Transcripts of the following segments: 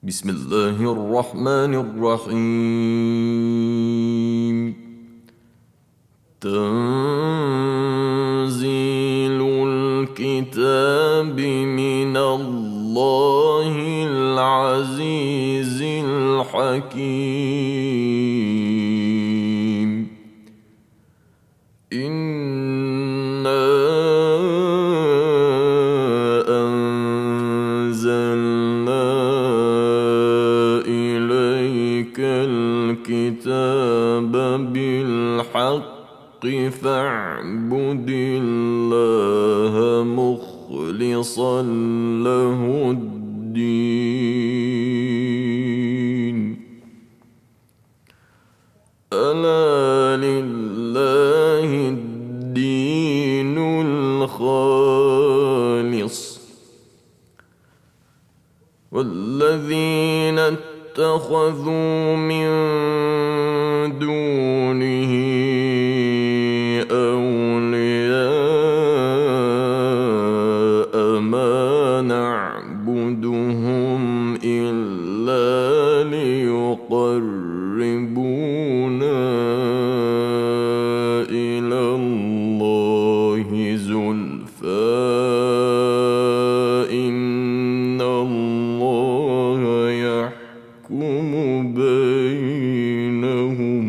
بسم الله الرحمن الرحيم. تنزيل الكتاب من الله العزيز الحكيم. إنا أنزلنا إليك الكتاب بالحق فاعبد الله مخلصا له الدين. ألا لله الدين الخالص والذين اتخذوا من دونه أولياء ما نعبدهم إلا ليقربونا إلى الله زلفى إن الله يحكم بينهم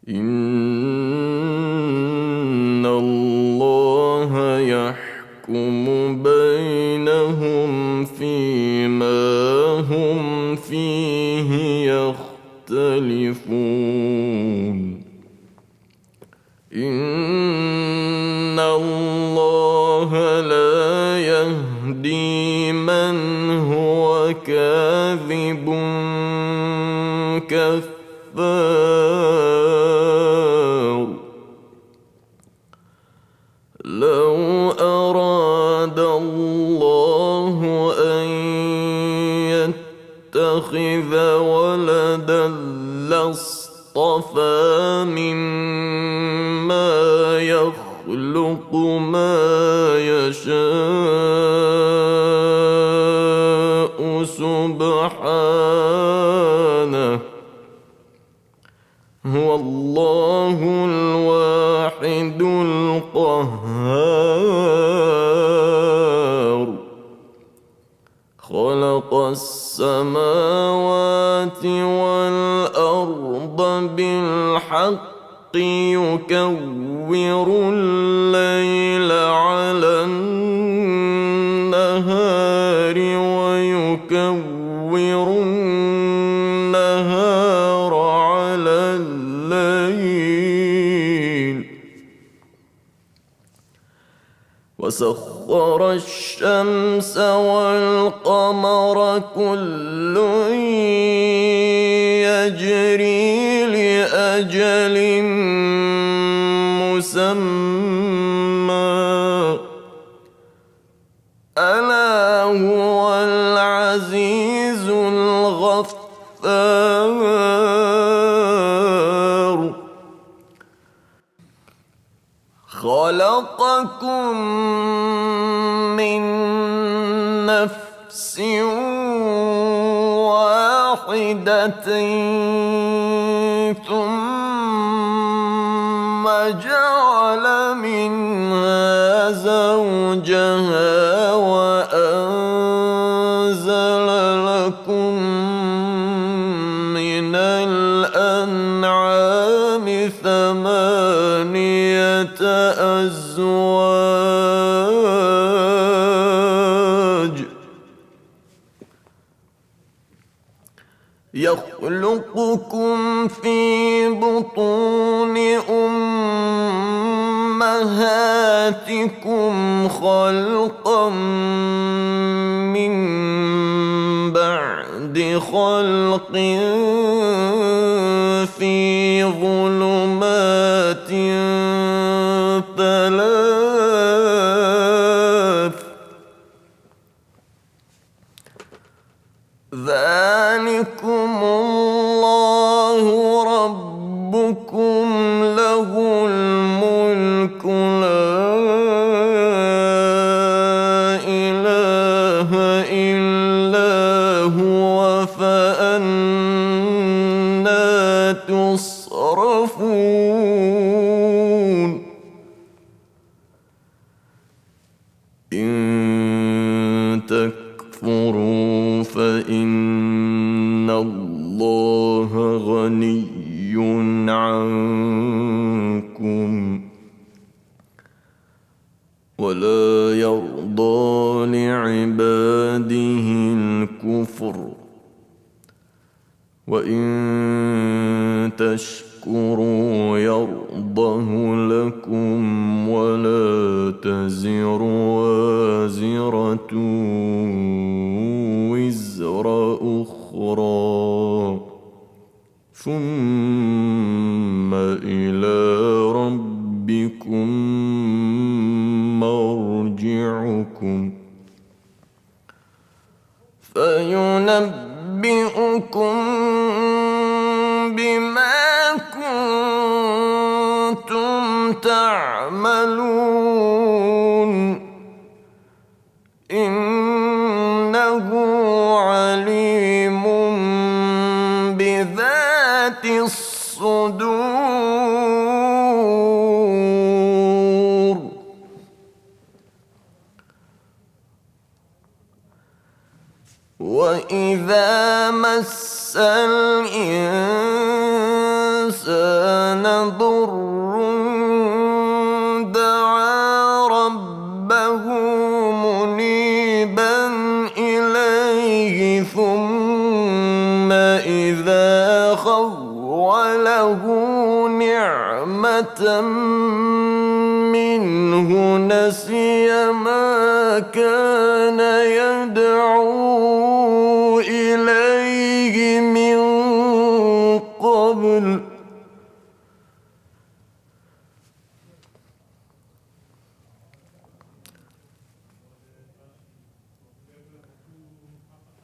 إن الله يحكم بينهم فيما هم فيه يختلفون. إن الله لا يهدي من هو كاذب كفار. لو أراد الله أن يتخذ ولدا لاصطفى مما يخلق ما يشاء سبحانه هو الله الواحد القهار. خلق السماوات والأرض بالحق يكور الليل على النهار ويكور النهار على الليل وسخر الشمس والقمر كل يجري لأجل مسمى ألا هو العزيز الغفار. خلقكم من نفس واحدة ثم جعل منها زوجها وأنزل لكم من الأنعام ثمانية أزواج يخلقكم في بطون أمهاتكم خلقا من بعد خلق في ظلمات ثلاث ذلكم الله ربكم له الملك لا إله ولا يرضى لعباده الكفر وإن تشكروا يرضه لكم ولا تزر وازرة وزر أخرى ثم إلى ربكم مرجعكم فينبئكم بما كنتم تعملون إنه عليم بذات الصدور وإذا مس الإنسان ضر دعا ربه منيبا إليه ثم إذا خوله نعمة منه نسي ما كان يدعو إليه من قبل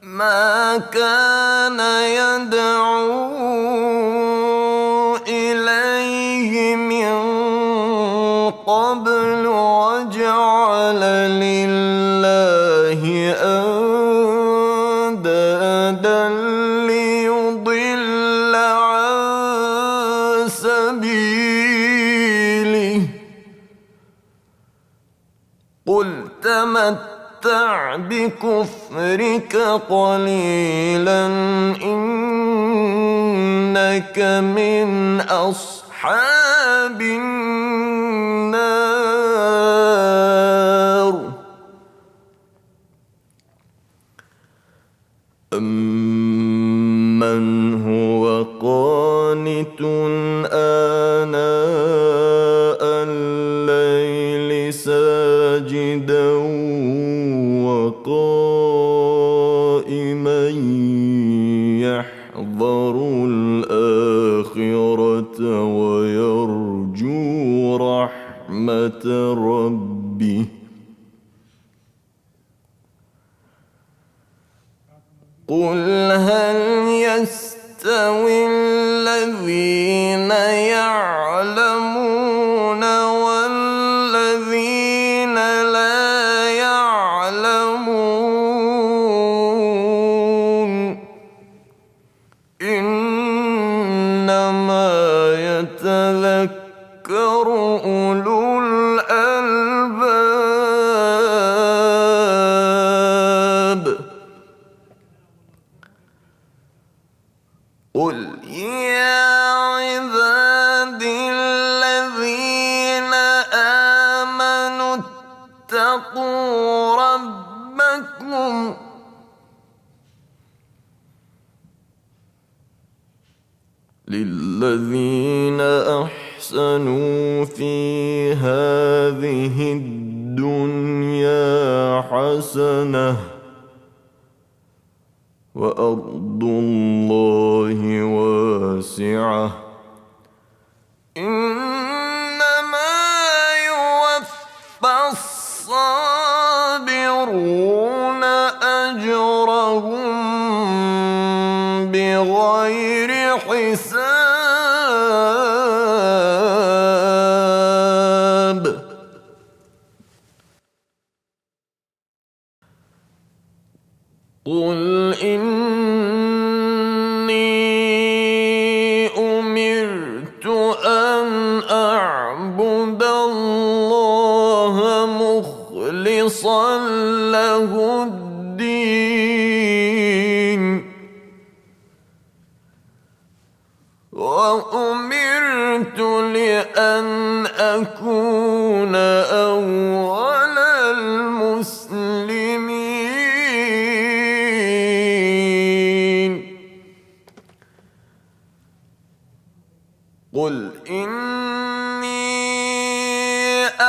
ما كان يدعو إليه من قبل وجعل لله أندادا ليضل عن سبيله قل تمتع بكفرك قليلا إنك من أصحاب النار أمن هو قانت آناء الليل ساجدا وقائما يحذر الآخرة ويرجو رحمة ربه قل هل يستوي الذين يعلمون والذين لا يعلمون إنما يتذكر أولو الألباب قل يا عبادي الذين آمنوا اتقوا ربكم للذين أحسنوا في هذه الدنيا حسنة وأرض الله واسعة إنما يوفى الصابرون أجرهم بغير حساب قل إني أمرت أن أعبد الله مخلصا له الدين وأمرت لأن أكون أول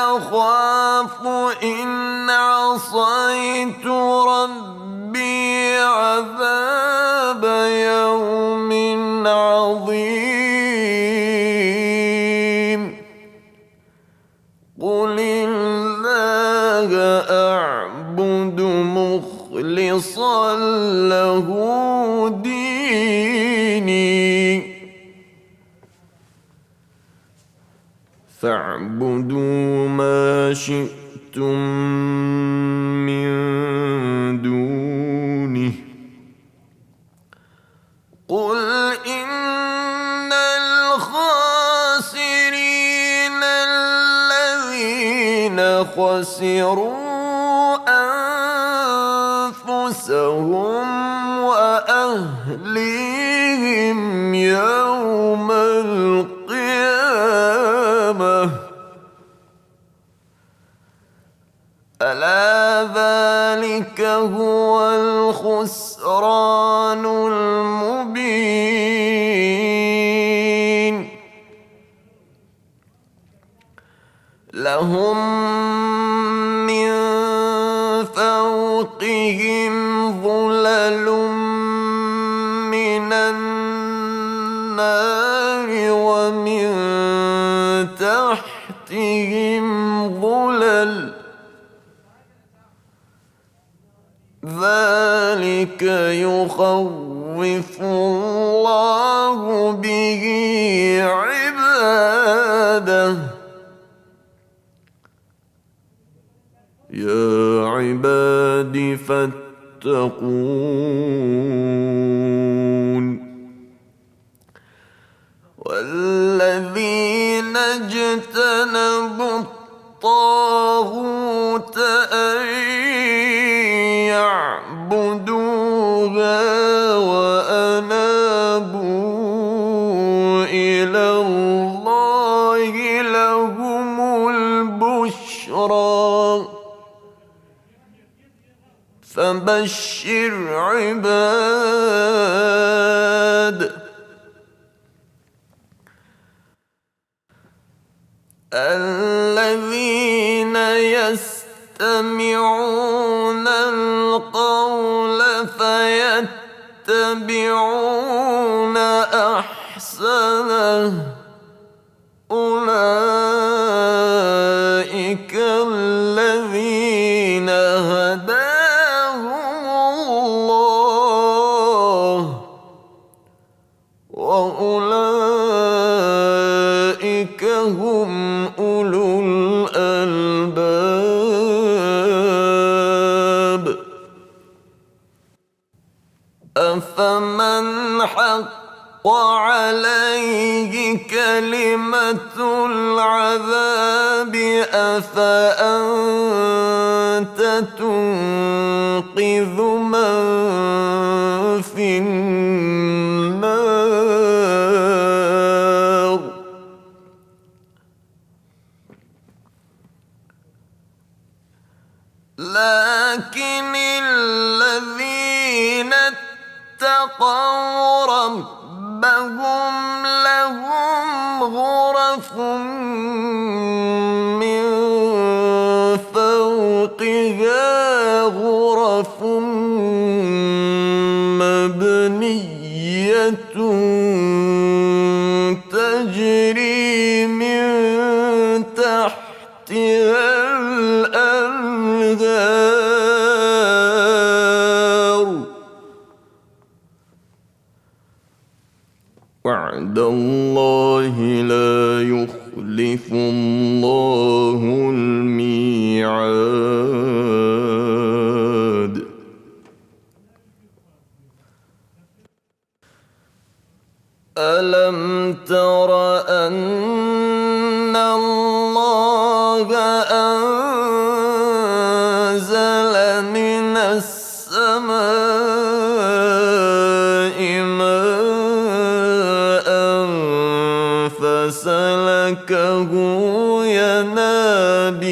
أخاف إن عصيت ربي عذاب يوم عظيم قل الله أعبد مخلصا له ديني فاعبدوا ما شئتم من دونه قل إن الخاسرين الذين خسروا أنفسهم وأهليهم يوم القيامة ألا ذلك هو الخسران المبين لهم من فوقهم ظلل من النار ومن تحتهم ظلل ذلك يخوف الله به عباده يا عباد فاتقون والذين اجتنبوا الطاغوت أن يعبدوها وأنابوا إلى الله لهم البشرى فبشر عباد الذين يستمعون القول فيتبعون أحسنه أولئك الذين هداهم الله وأولئك هم أولو الألباب أفمن حق عليه كلمة العذاب أفأنت تنقذ من في النار لكن الذين اتقوا ربهم لهم غرف من فوقها غرف مبنية تجري من تحتها الأنهار وعد الله لا يخلف الله الميعاد ألم تر أن الله أنزل من السماء ماء فسلكه ينابيع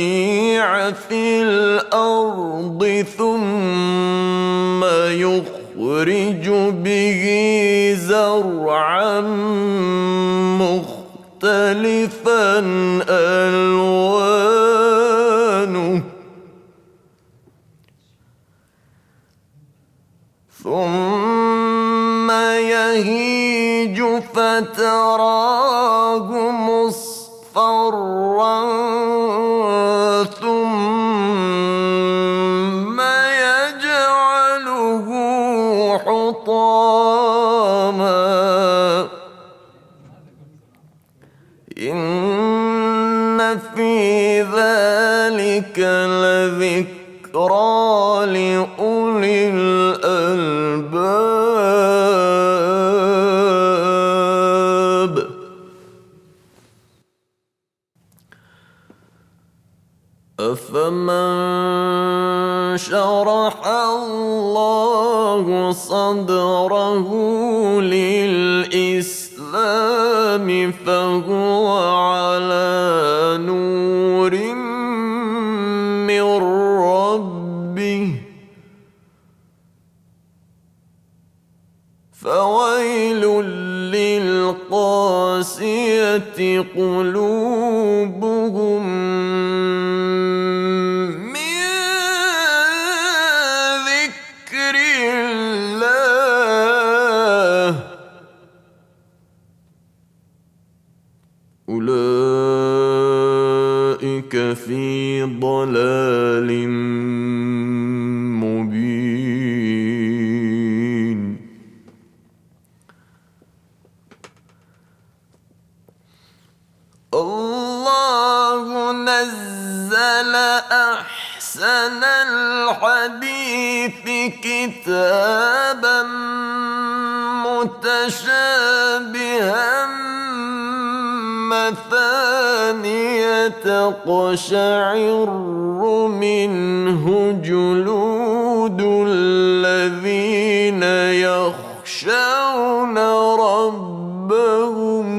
في الأرض ثم يخرج به زرعا مختلفا ألوانه تراه مصفرا ثم يجعله حطاما إن في ذلك لذكرى لأولي الألباب أفمن شرح الله صدره للإسلام فهو على نور من ربه فويل للقاسية قلوبهم من ذكر الله أولئك في ضلال مبين الله نزل أحسن الحديث كتابا متشابها مثانية تقشعر منه جلود الذين يخشون ربهم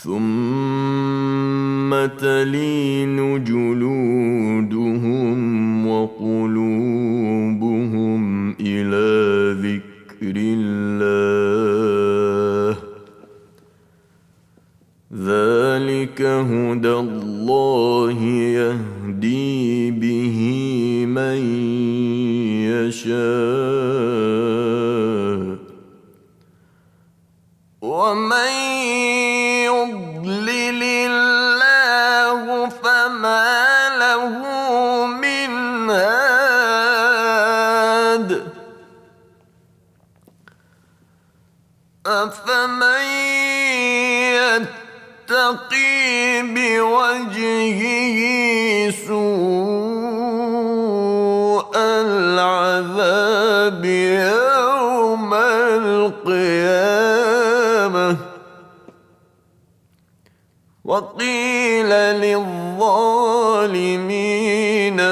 ثم تلين جلودهم وقلوبهم إلى ذكر الله ذلك هدى الله يهدي به من يشاء ومن يضلل الله فما له من هاد أفمن يتقي بوجهه سوء العذاب يوم القيامة وقيل للظالمين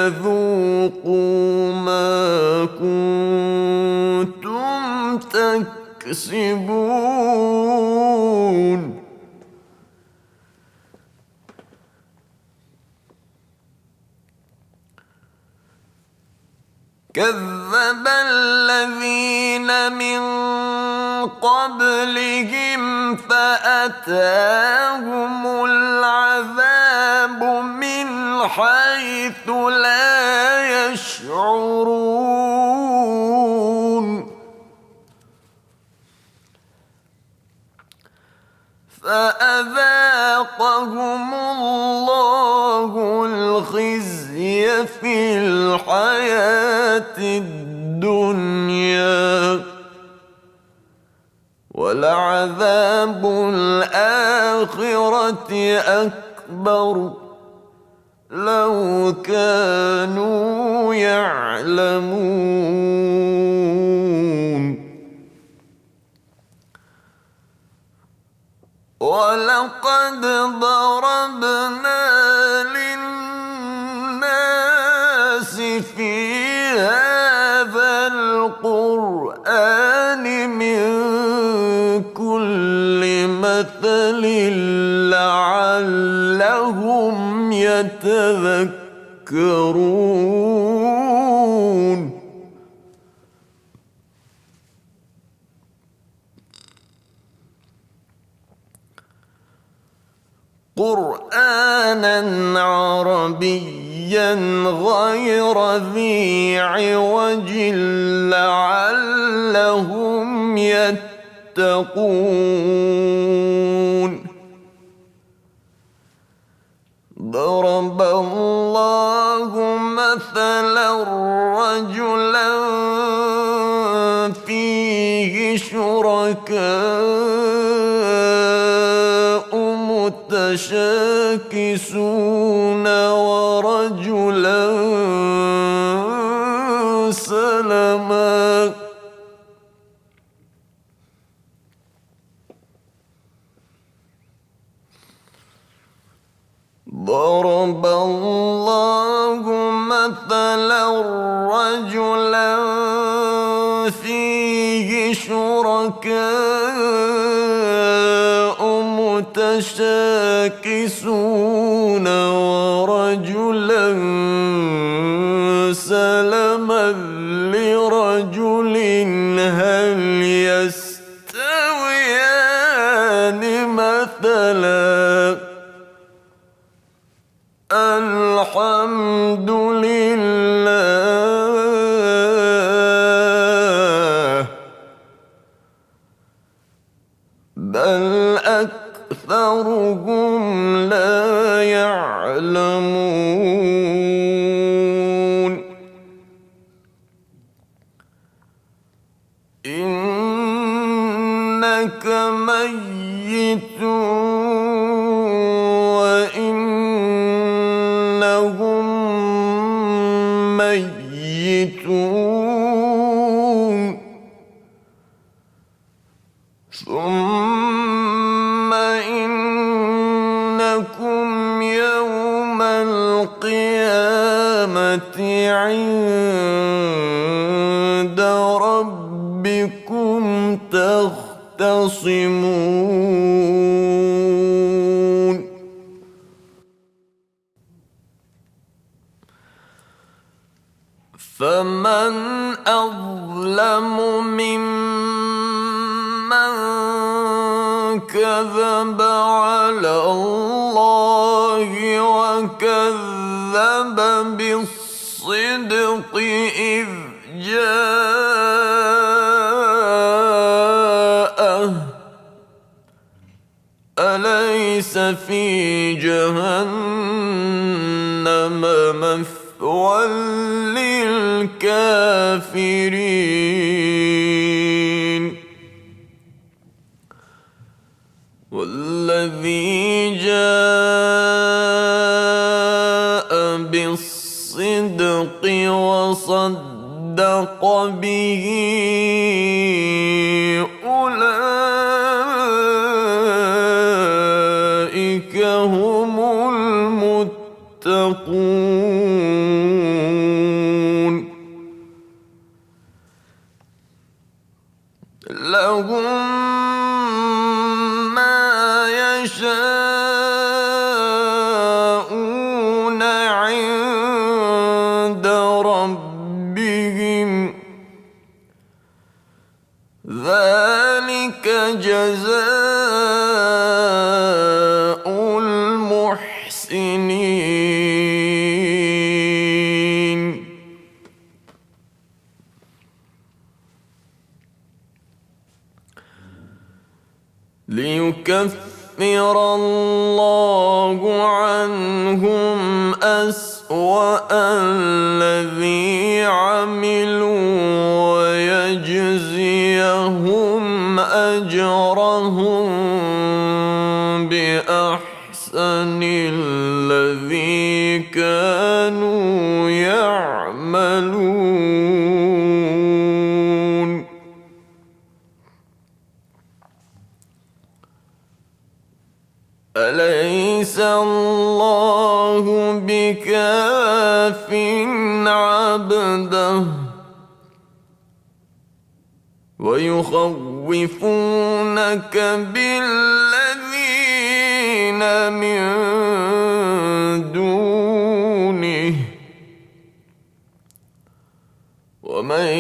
ذوقوا ما كنتم تكسبون كذب الذين من قبلهم فأتاهم العذاب من حيث لا يشعرون فأذاقهم الله الخزي في الحياة الدنيا ولعذاب الآخرة أكبر لو كانوا يعلمون ولقد ضربنا للناس في هذا القرآن من كل مثل لعلهم يتذكرون قرآنا عربيا سويا غير ذي عوج لعلهم يتقون. ضرب الله مثلا رجلا فيه شركاء متشاكسون ورجلا سلما. ضرب الله مثلا رجلا فيه شركاء متشاكسون ورجلا سلما لرجل هل يستويان مثلا الحمد لله بل أكثرهم لا يعلمون. إنك ميت وإنهم ميتون ثم إنكم يوم القيامة عند ربكم تختصمون. فمن أظلم ممن كذب على الله وكذب بالصدق إذ جاءه أليس في جهنم مثوى للكافرين. والذي جاء بالصدق وصدق به أولئك هم المتقون. لهم ما يشاءون عند ربهم ذلك جزاء المحسنين. ليكفر الله عنهم أسوأ الذي عملوا ويجزيهم أجرهم بأحسن الذي كانوا يعملون. أليس الله بكاف عبده ويخوفونك بالذين من دونه ومن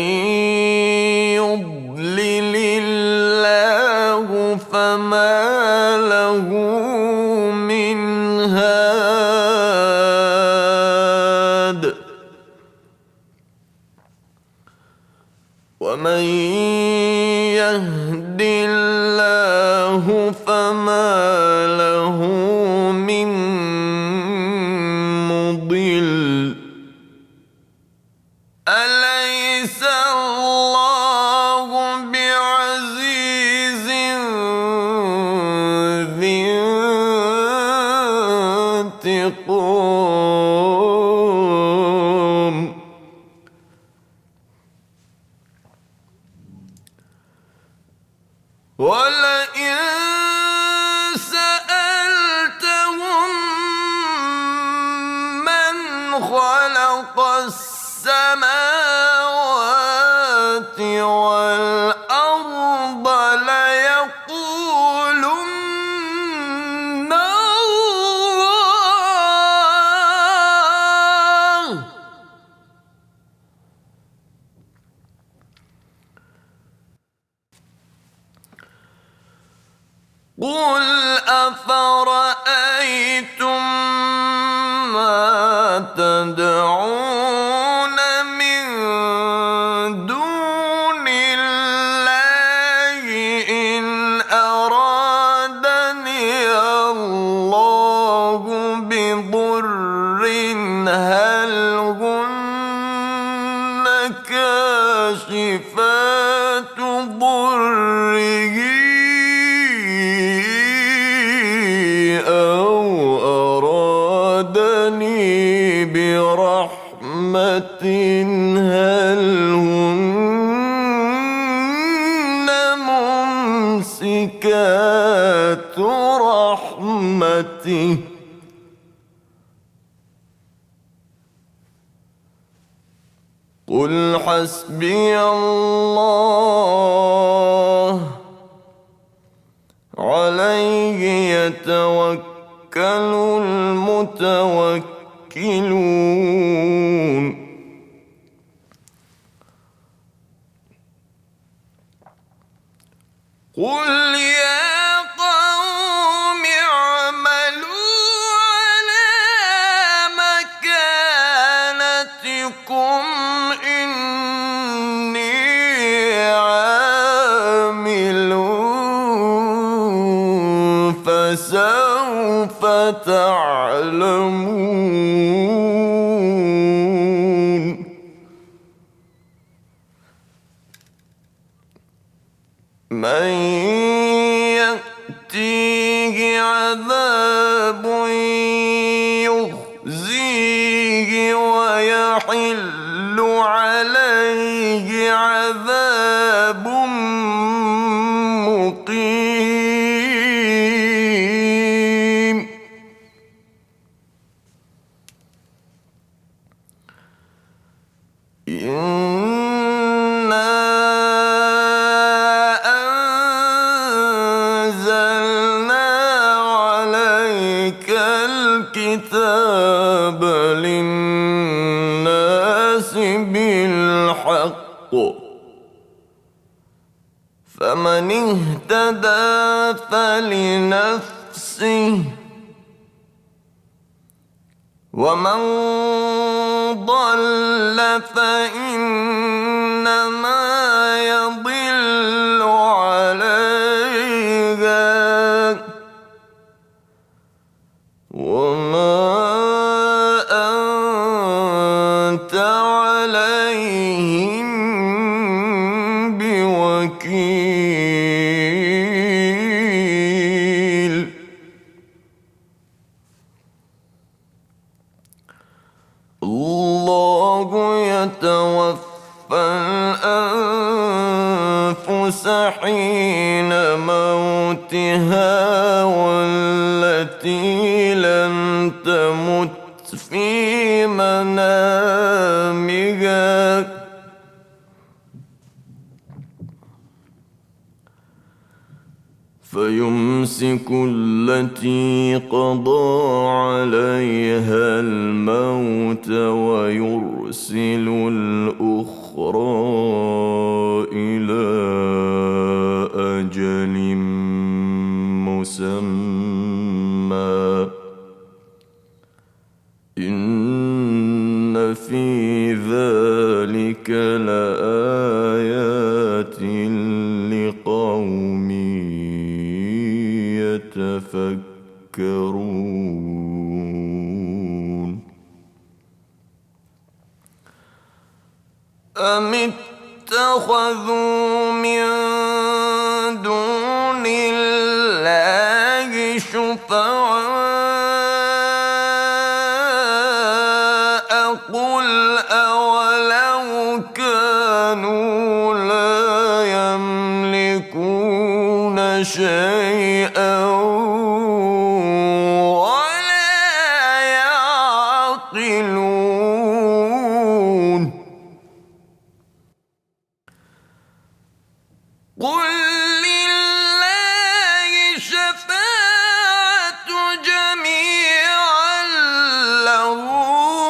يضلل الله فما له من هاد يهد الله فما له من مضل أليس الله بعزيز ذي انتقام ولئن سألتهم من خلق السماوات والأرض ليقولن الله قل أفرأيتم ما تدعون من دون الله إن أرادني الله بضر هل هن كاشفات ضره أو أرادني برحمة هل هن ممسكات رحمته قل حسبي الله عليه يتوكل المتوكلون قل يا قوم اعملوا على مكانتكم إني عامل فسوف تعلمون من يأتيه عذاب يخزيه ويحل عليه عذاب مقيم إنا أنزلنا عليك الكتاب للناس بالحق فمن اهتدى فلنفسه ومن ضل فإنما يضل عليها وما أنت عليهم بوكيل الله يتوفى الأنفس حين موتها والتي لم تمت في منامها فيمسك التي قضى عليها الموت ويرسل الأخرى إلى أجل مسمى إن في ذلك لآيات لقوم يتفكرون أم اتخذوا من دون الله شفعاء قل أولو كانوا لا يملكون شيئا ولا يعقلون قل لله الشفاعة جميعا له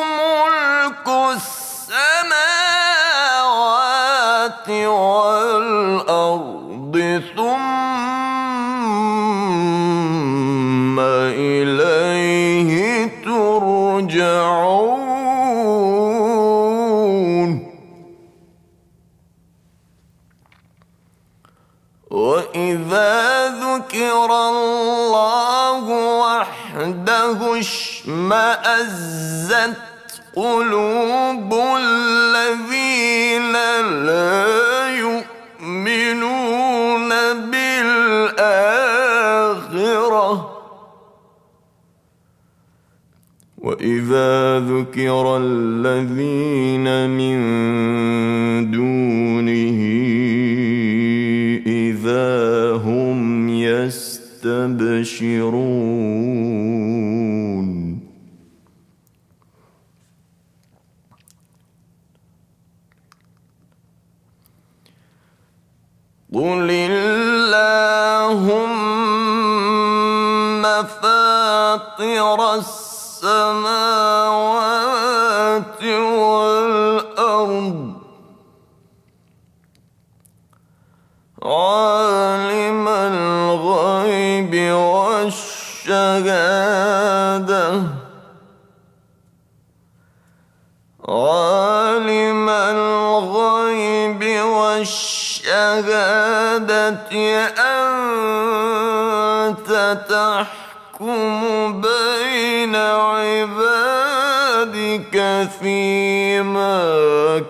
ملك السماوات والأرض ثم إليه ترجعون وإذا ذكر الله وحده اشمأزت قلوب الذين لا يؤمنون بالآخرة وإذا ذكر الذين من دونه إذا هم يستبشرون قل اللهم فاطر السماوات والأرض عالم الغيب والشهادة عالم الغيب والشهادة أنت تحكم بين عبادك فيما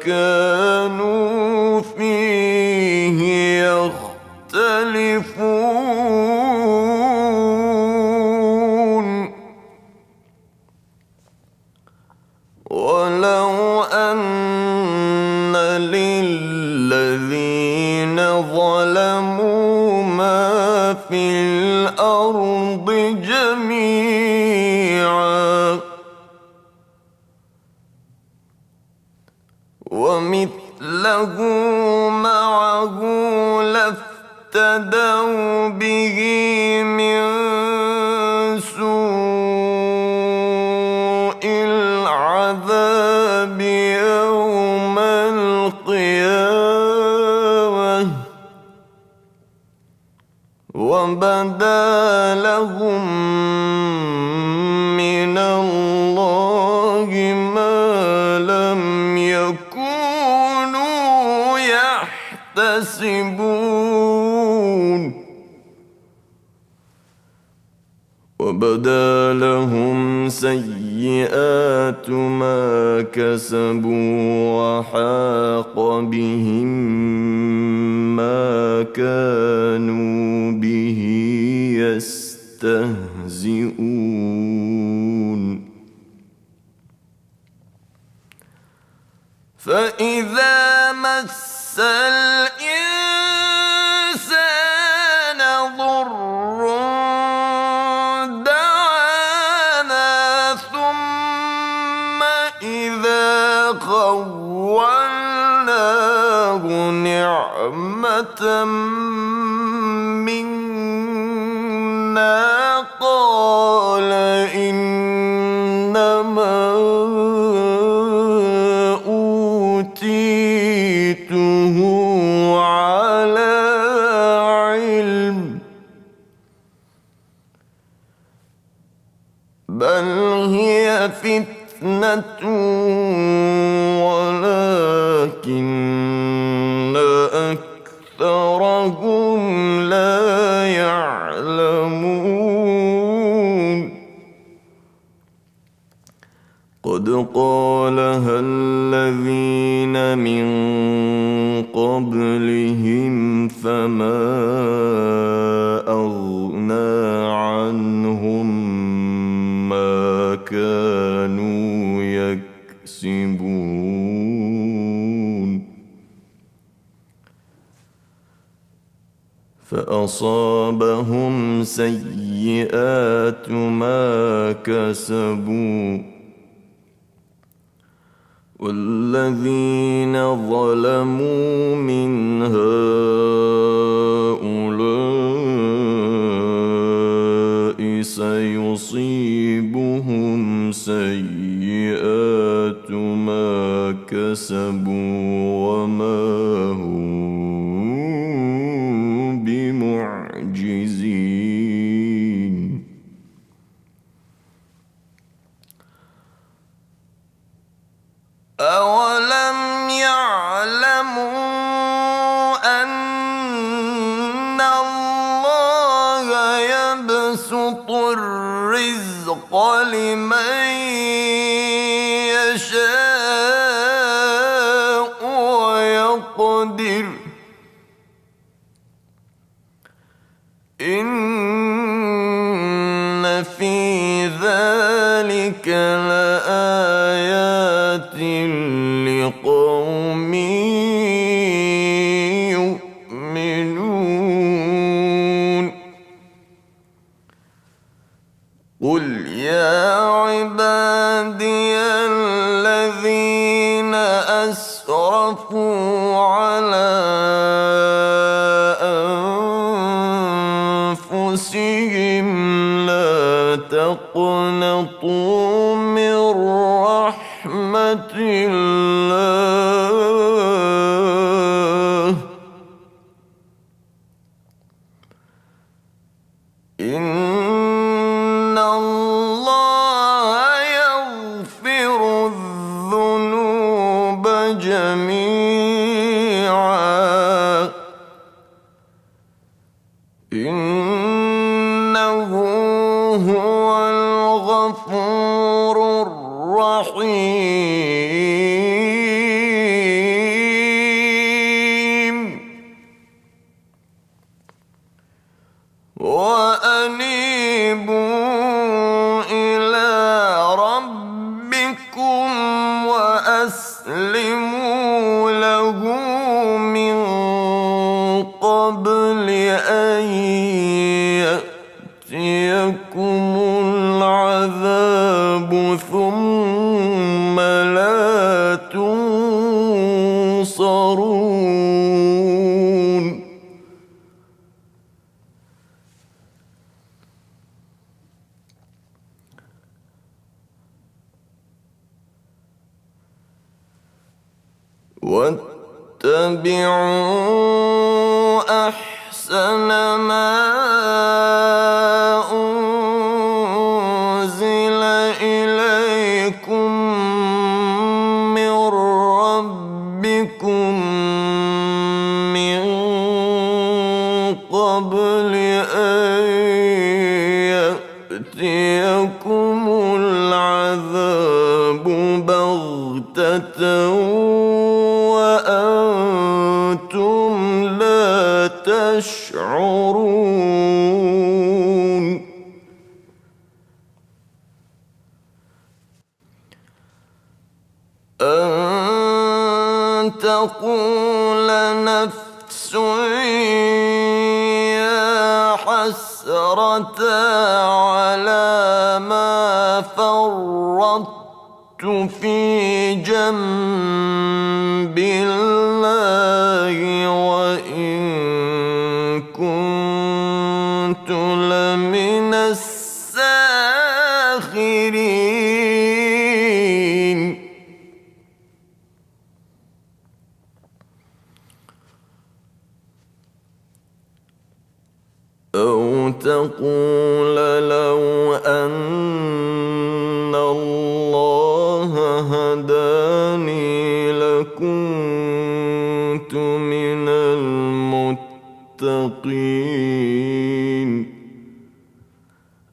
كانوا فيه يختلفون ولو أن للذين ظلموا ما في الأرض جميعا ومثله معه لافتدوا به من سوء العذاب يوم القيامة وبدا لهم من الله ما لم يكونوا يحتسبون وبدا لهم سيئات ما كسبوا وحاق بهم ما كانوا به يستهزئون فإذا مس الإنسان ضر دعانا ثم إذا خولناه نعمة منا قال إنما أوتيته على علم بل هي فتنة ولكن أكثرهم وهم لا يعلمون قد قالها الذين من قبلهم فما أغنى عنهم ما كانوا يكسبون فأصابهم سيئات ما كسبوا والذين ظلموا من هؤلاء سيصيبهم سيئات ما كسبوا وما هم بمعجزين أولم يعلموا أن الله يبسط الرزق لمن يشاء ويقدر إن في ذلك لآيات لقوم يؤمنون قل يا عبادي الذين أسرفوا على أنفسهم لا تقنطوا من رحمة الله إن الله يغفر الذنوب جميعا إنه هو الغفور الرحيم وأنيبوا إلى ربكم وأسلموا له من قبل أن يأتيكم العذاب ثم لا تنصرون واتبعوا أحسن ما أنزل إليكم من ربكم من قبل أن يأتيكم العذاب بغتة وأنتم لا تشعرون أن تقول نفس يا حسرة على ما فرطت في جنب الله وإن كنت لمن الساخرين أو تقول لو أن الله هداني لكنت من المتقين للمتقين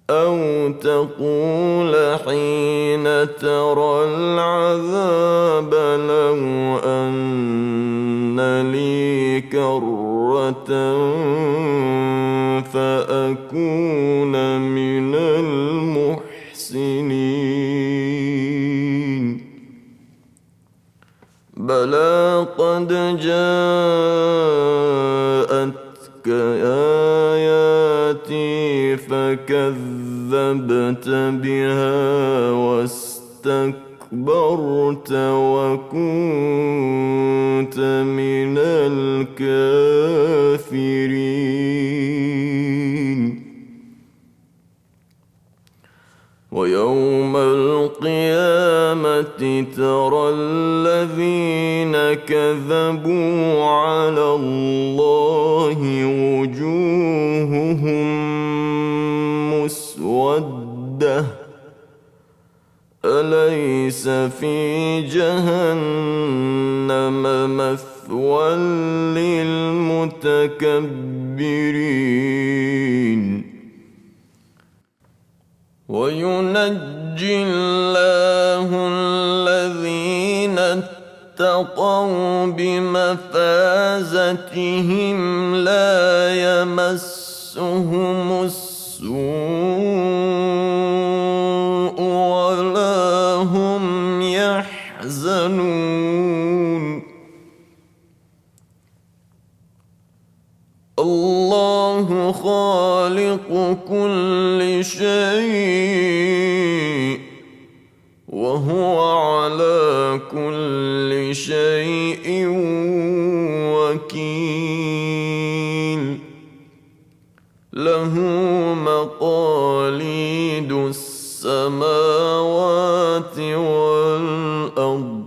أو تقول حين ترى العذاب لو أن لي كرة فأكون من المحسنين بلى قد جاءتك آياتي فكذبت بها واستكبرت وكنت من الكافرين ويوم القيامة ترى الذين كذبوا على الله وجوههم مسودة أليس في جهنم مثوى للمتكبرين وينجي الله الذين اتقوا بمفازتهم لا يمسهم السوء ولا هم يحزنون الله خالق كل شيء وهو على كل شيء وكيل له مقاليد السماوات والأرض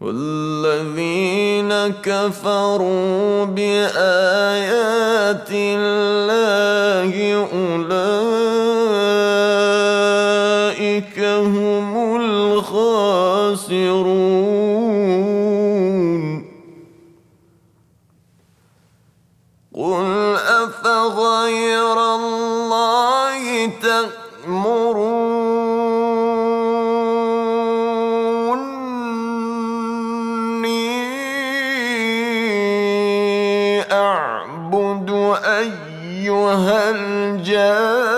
والذين كفروا بآيات الله أولئك هم الخاسرون قل أفغير الله أعبد أيها الجاهلون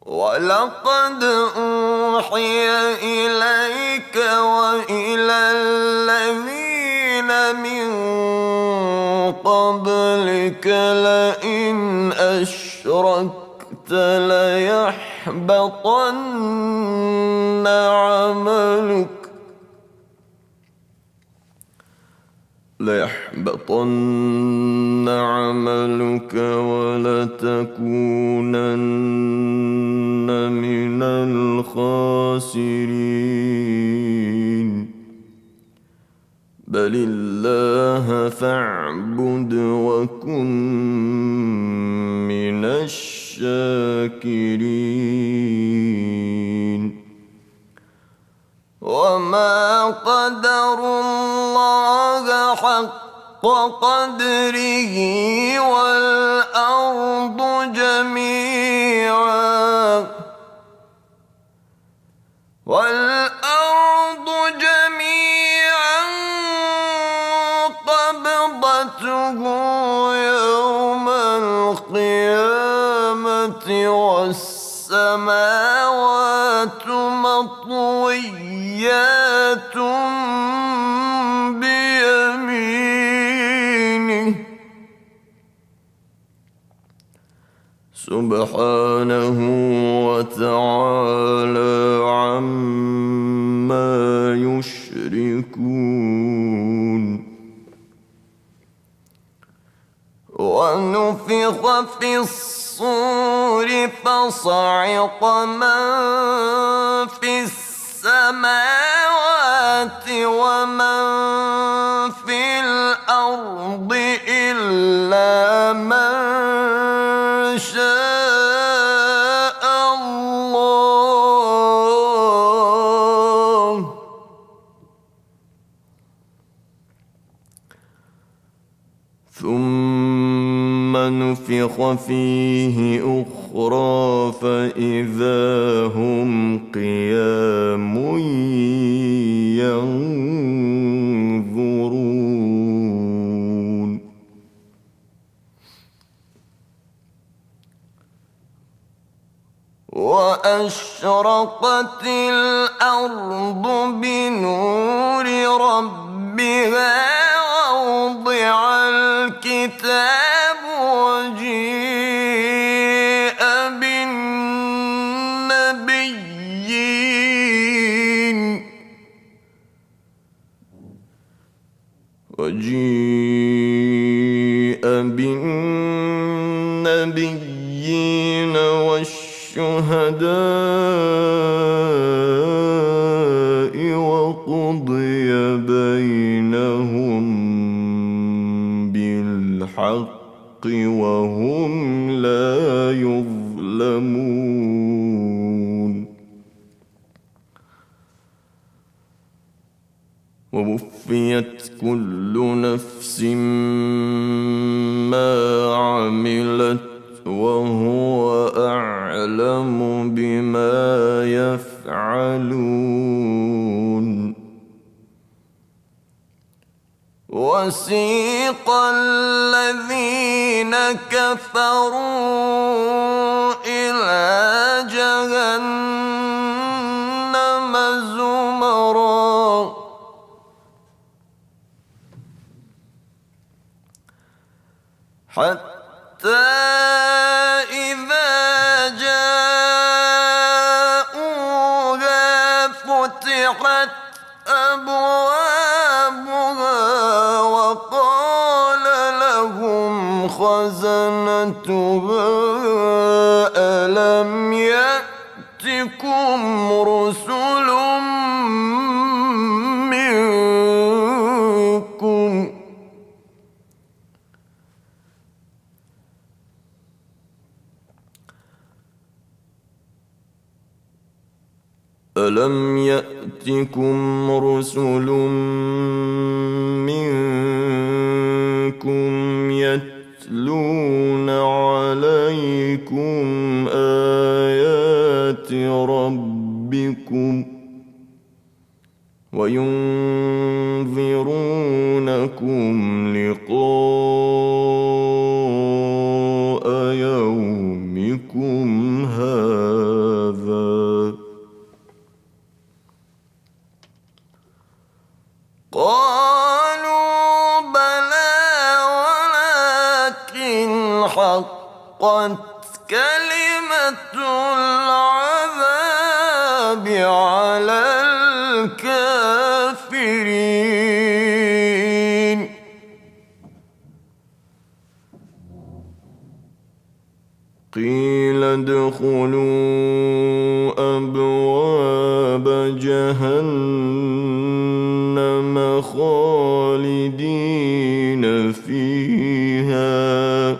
ولقد أوحي إليك وإلى الذين من قبلك لئن أشركت ليحبطن عملك ولتكونن من الخاسرين بل الله فاعبد وكن من الشاكرين وما قدروا الله حق قدره والأرض جميعا قبضته يوم القيامة والسماوات مطويات بيمينه سبحانه وتعالى عما يشركون ونفخ في الصور فصعق من في السماوات ومن في الأرض إلا من شاء الله ونفخ فيه أخرى فإذا هم قيام ينظرون وأشرقت الأرض بنور ربها ووضع الكتاب وجيء بالنبيين والشهداء وقضي بينهم بالحق وهم لا يظلمون ووفيت كل نفس ما عملت وهو أعلم بما يفعلون وسيق الذين كفروا إلى جهنم زمرا حتى إذا جاءوها فتحت أبوابها وقال لهم خزنتها ألم يأتكم رسل منكم ألم يأتكم رسل منكم يتلون عليكم آيات ربكم وينذرونكم لقاء يومكم هذا قالوا بلى ولكن حقت كلمة العذاب على الكافرين قيل ادخلوا أبواب جهنم خالدين فيها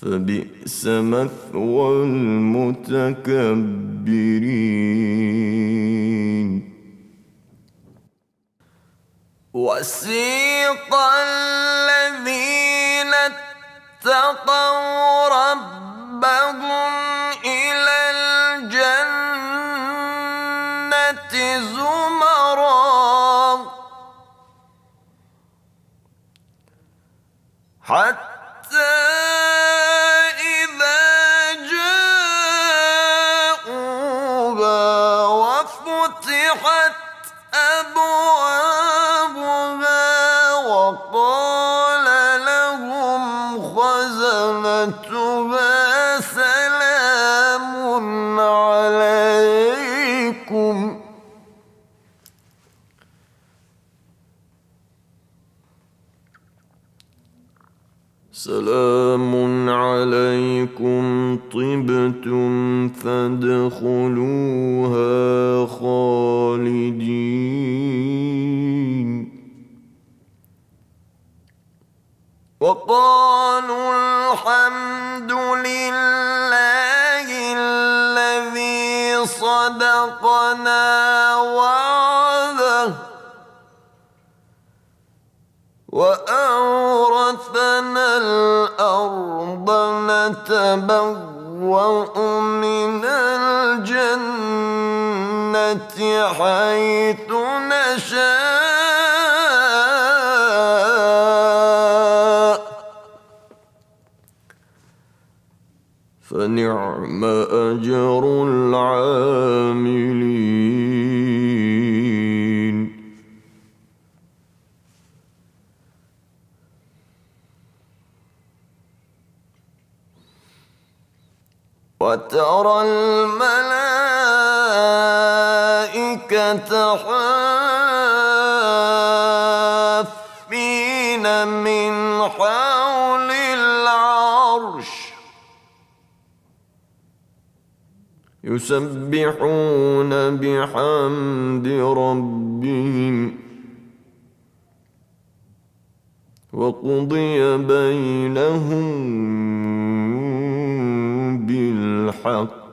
فبئس مثوى المتكبرين وسيق الذين اتقوا ربهم إلى الجنة زمرا حتى إذا جاءوها وفتحت أبوابها وقال لهم خزنتها سلام عليكم طبتم فادخلوها خالدين وقالوا الحمد لله الذي صدقنا وعده وأورثنا الأرض نتبوأ من الجنة حيث نشاء فنعم أجر العاملين وترى الملائكة حافين من حول العرش يسبحون بحمد ربهم وقضي بينهم بالحق